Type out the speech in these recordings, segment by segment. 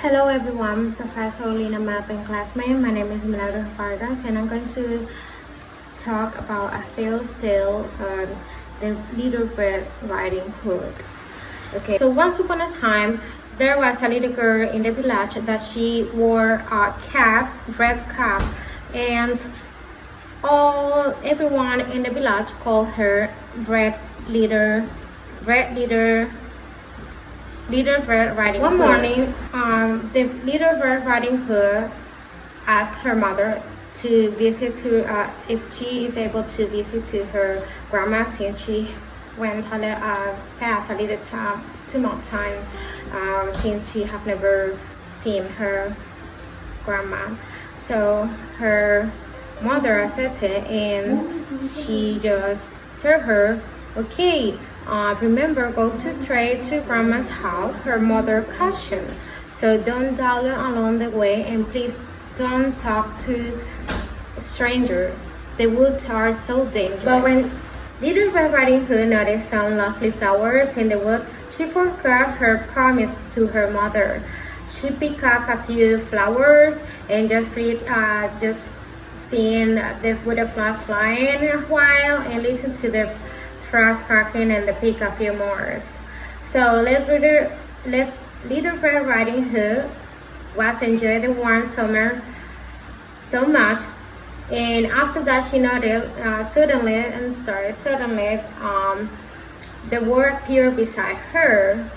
Hello everyone, Professor Lina Mapping classmate. My name is Milagros Vargas and I'm going to talk about a fairy tale on the Little Red Riding Hood. Okay, so once upon a time, there was a little girl in the village that she wore a red cap, and everyone in the village called her Little Red Riding Hood. One morning, the Little Red Riding Hood asked her mother to visit if she is able to visit to her grandma, since she went past a little time, too much time, since she have never seen her grandma. So her mother accepted, and she just told her, okay, remember, go straight to grandma's house, her mother cautioned. So don't dawdle along the way, and please don't talk to strangers. The woods are so dangerous. But when Little Red Riding Hood noticed some lovely flowers in the wood, she forgot her promise to her mother. She picked up a few flowers and just seeing the butterfly flying a while and listen to the frog cracking and the pick a few more. So Little Red Riding Hood was enjoying the warm summer so much, and after that she noticed suddenly the wolf appeared beside her.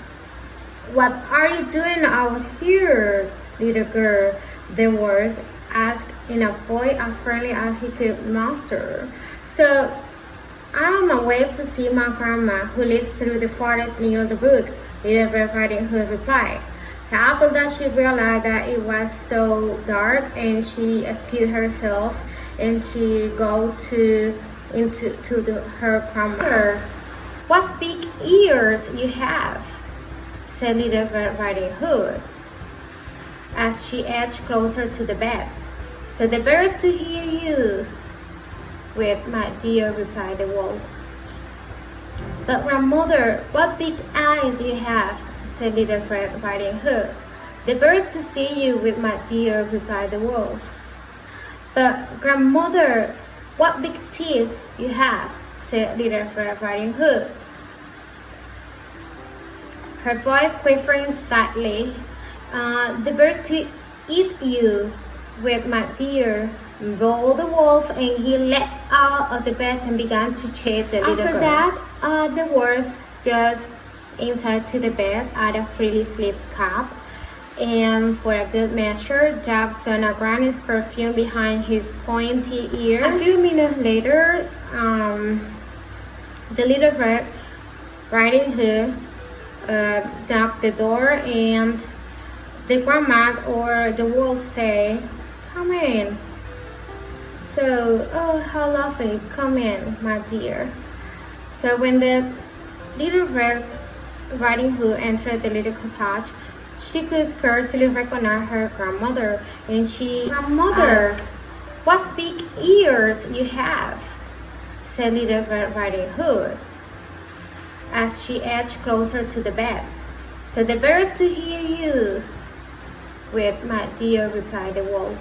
"What are you doing out here, little girl?" the wolf asked in a voice as friendly as he could muster. "So I'm on my way to see my grandma, who lived through the forest near the brook," Little Red Riding Hood replied. So after that, she realized that it was so dark, and she excused herself and she go into her grandma. "What big ears you have," said Little Red Riding Hood as she edged closer to the bed. "So the better to hear you with, my dear," replied the wolf. "But grandmother, what big eyes you have," said Little Red Riding Hood. "The better to see you with, my dear," replied the wolf. "But grandmother, what big teeth you have," said Little Red Riding Hood, her voice quivering slightly. "The better to eat you with, my dear," roared the wolf, and he leapt out of the bed and began to chase the little girl. After that, the wolf just inside to the bed out of freely sleep cap, and for a good measure, dabbed some of Granny's perfume behind his pointy ears. A few minutes later, the Little Red Riding Hood knocked the door, and the grandma or the wolf say, "Come in." So, "Oh, how lovely, come in, my dear." So when the Little Red Riding Hood entered the little cottage, she could scarcely recognize her grandmother, and she asked, "What big ears you have," said Little Red Riding Hood as she edged closer to the bed. "So the better to hear you with, my dear," replied the wolf.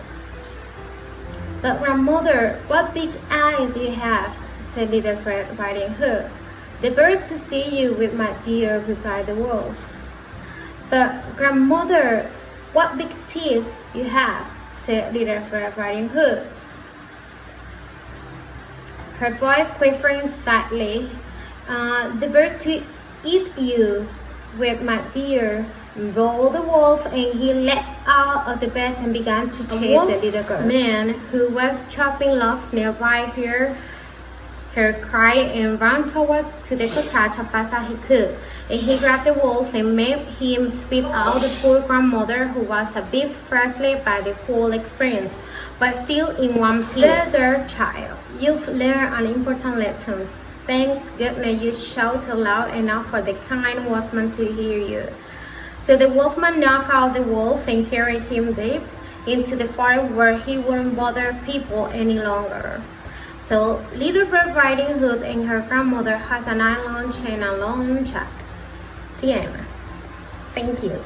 "But grandmother, what big eyes you have," said Little Red Riding Hood. "The better to see you with, my dear," replied the wolf. "But grandmother, what big teeth you have," said Little Red Riding Hood, her voice quivering slightly. "The better to eat you with, my dear," roared the wolf, and he leapt out of the bed and began to chase the little girl. A man who was chopping logs nearby heard her cry and ran toward to the cottage as fast as he could. And he grabbed the wolf and made him spit out the poor grandmother, who was a bit frustrated by the whole experience, but still in one piece. "There, child, you've learned an important lesson. Thank goodness you shouted loud enough for the kind wolfman to hear you." So the wolfman knocked out the wolf and carried him deep into the forest, where he wouldn't bother people any longer. So Little Red Riding Hood and her grandmother has a night lunch and a long chat. The end. Thank you.